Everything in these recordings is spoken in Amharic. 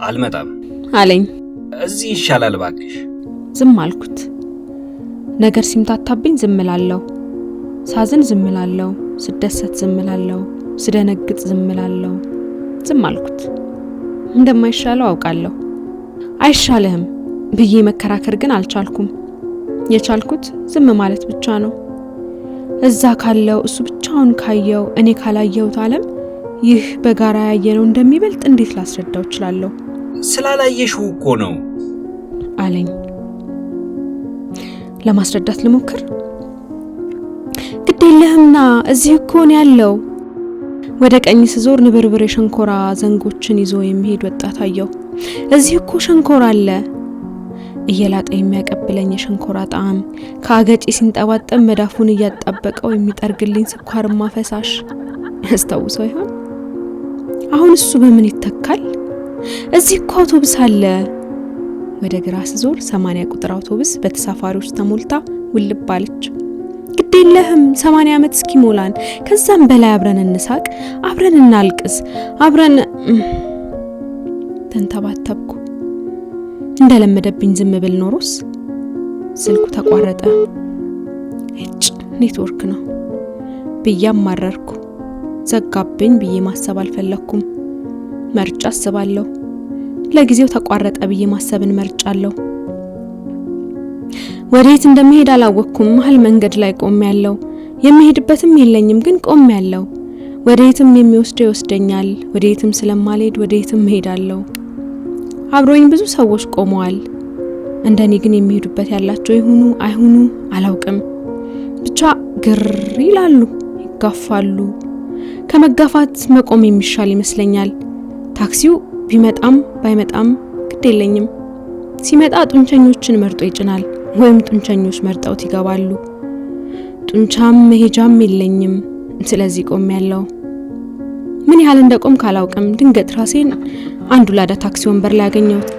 አልመጣም አለኝ። እዚህ ይሻላል ባክሽ። ዝም አልኩት። ነገር ሲምታታብኝ ዝም እላለሁ። ሳዝን ዝም እላለሁ፣ ስደሰት ዝም እላለሁ፣ ስደነግጥ ዝም እላለሁ። ዝም አልኩት። እንደማይሻለው አውቃለሁ። አይሻልህም ብዬ መከራከር ግን አልቻልኩም። የቻልኩት ዝም ማለት ብቻ ነው። እዛ ካለው እሱ ብቻውን ካየው እኔ ካላየሁት ዓለም ይህ በጋራ ያየነው እንደሚበልጥ እንዴት ላስረዳው እችላለሁ? ስላላየሽው እኮ ነው አለኝ። ለማስረዳት ልሞክር። ግዴለህምና እዚህ እኮ ነው ያለው። ወደ ቀኝ ስዞር ንብርብር የሸንኮራ ዘንጎችን ይዞ የሚሄድ ወጣት አየሁ። እዚህ እኮ ሸንኮራ አለ። እየላጠ የሚያቀብለኝ የሸንኮራ ጣዕም ከአገጬ ሲንጠባጠብ መዳፉን እያጣበቀው የሚጠርግልኝ ስኳርማ ፈሳሽ ያስታውሰው ይሆን? አሁን እሱ በምን ይተካል? እዚህ እኮ አውቶቡስ አለ። ወደ ግራ ስዞር 80 ቁጥር አውቶቡስ በተሳፋሪዎች ተሞልታ ውልብ አለች። ግዴለህም 80 ዓመት እስኪሞላን ከዛም በላይ አብረን እንሳቅ፣ አብረን እናልቅስ፣ አብረን ተንተባተብኩ። እንደለመደብኝ ዝም ብል ኖሮስ። ስልኩ ተቋረጠ። ኔትወርክ ነው ብዬም ማረርኩ። ዘጋብኝ ብዬ ማሰብ አልፈለኩም። መርጫ አስባለሁ። ለጊዜው ተቋረጠ ብዬ ማሰብን መርጫለሁ። ወዴት እንደምሄድ አላወቅኩም። መሀል መንገድ ላይ ቆሜያለሁ። የሚሄድበትም የለኝም፣ ግን ቆሜያለሁ። ወዴትም የሚወስደው ይወስደኛል። ወዴትም ስለማልሄድ ወዴትም እሄዳለሁ። አብሮኝ ብዙ ሰዎች ቆመዋል። እንደኔ ግን የሚሄዱበት ያላቸው ይሁኑ አይሁኑ አላውቅም። ብቻ ግር ይላሉ፣ ይጋፋሉ። ከመጋፋት መቆም የሚሻል ይመስለኛል። ታክሲው ቢመጣም ባይመጣም ግድ የለኝም። ሲመጣ ጡንቸኞችን መርጦ ይጭናል፣ ወይም ጡንቸኞች መርጠውት ይገባሉ። ጡንቻም መሄጃም የለኝም። ስለዚህ ቆሜያለሁ። ምን ያህል እንደቆም ካላውቅም ድንገት ራሴን አንዱ ላዳ ታክሲ ወንበር ላይ ያገኘሁት።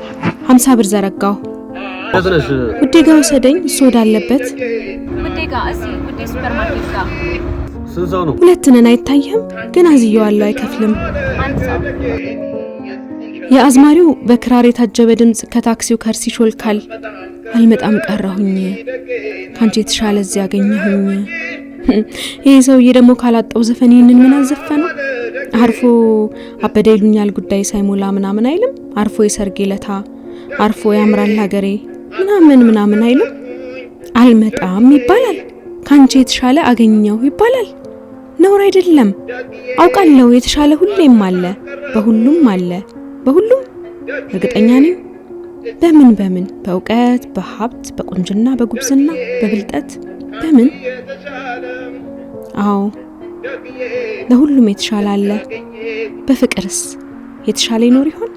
50 ብር ዘረጋሁ። ውዴ ጋር ወሰደኝ፣ እሱ ወዳለበት። ውዴ ጋር እዚህ ውዴ ሱፐርማርኬት ጋር። ስንት ሰው ነው? ሁለት ነን። አይታየም ግን አዝየዋለሁ። አይከፍልም። አንድ ሰው። የአዝማሪው በክራር የታጀበ ድምጽ ከታክሲው ከርሲ ይሾልካል። አልመጣም ቀረሁኝ፣ ካንቺ የተሻለ እዚህ ያገኘሁኝ። ይሄ ሰውዬ ደግሞ ካላጣው ዘፈን ይህንን ምን አዘፈነው? አርፎ አበደ ይሉኛል ጉዳይ ሳይሞላ ምናምን አይልም? አርፎ የሰርጌ ለታ አርፎ ያምራል ሀገሬ ምናምን አይልም? አልመጣም ይባላል። ካንቺ የተሻለ አገኘሁ ይባላል። ነውር አይደለም። አውቃለሁ የተሻለ ሁሌም አለ፣ በሁሉም አለ፣ በሁሉም እርግጠኛ ነኝ። በምን በእውቀት፣ በሀብት፣ በቁንጅና፣ በጉብዝና፣ በብልጠት፣ በምን? አዎ ለሁሉም የተሻለ አለ። በፍቅርስ የተሻለ ይኖር ይሆን?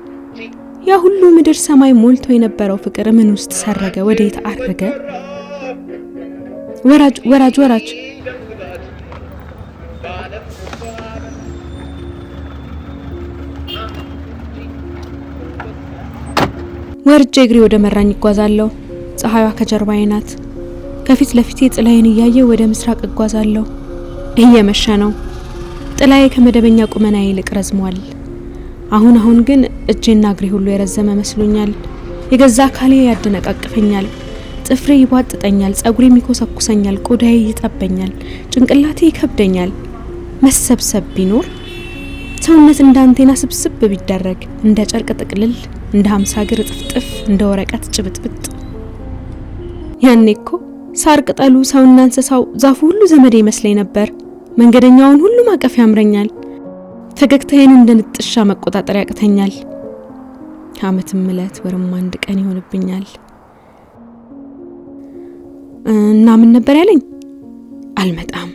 ያ ሁሉ ምድር ሰማይ ሞልቶ የነበረው ፍቅር ምን ውስጥ ሰረገ? ወዴት አረገ? ወራጅ ወርጄ እግሬ ወደ መራኝ ይጓዛለሁ። ፀሐይዋ ከጀርባዬ ናት። ከፊት ለፊቴ ጥላዬን እያየ ወደ ምስራቅ እጓዛለሁ። እየመሸ ነው። ጥላዬ ከመደበኛ ቁመናዬ ይልቅ ረዝሟል። አሁን ግን እጄና እግሬ ሁሉ የረዘመ መስሎኛል። የገዛ አካሌ ያደነቃቅፈኛል። ጥፍሬ ይቧጥጠኛል፣ ጸጉሬ ይኮሰኩሰኛል፣ ቆዳዬ ይጠበኛል፣ ጭንቅላቴ ይከብደኛል። መሰብሰብ ቢኖር ሰውነት እንደ አንቴና ስብስብ ቢደረግ፣ እንደ ጨርቅ ጥቅልል፣ እንደ 50 እግር ጥፍጥፍ፣ እንደ ወረቀት ጭብጥብጥ። ያኔ እኮ ሳር ቅጠሉ፣ ሰውና እንስሳው፣ ዛፉ ሁሉ ዘመዴ ይመስለኝ ነበር። መንገደኛውን ሁሉ ማቀፍ ያምረኛል። ፈገግታዬን እንደ ንጥሻ መቆጣጠር ያቅተኛል። ዓመትም ዕለት ወርም አንድ ቀን ይሆንብኛል። እና ምን ነበር ያለኝ? አልመጣም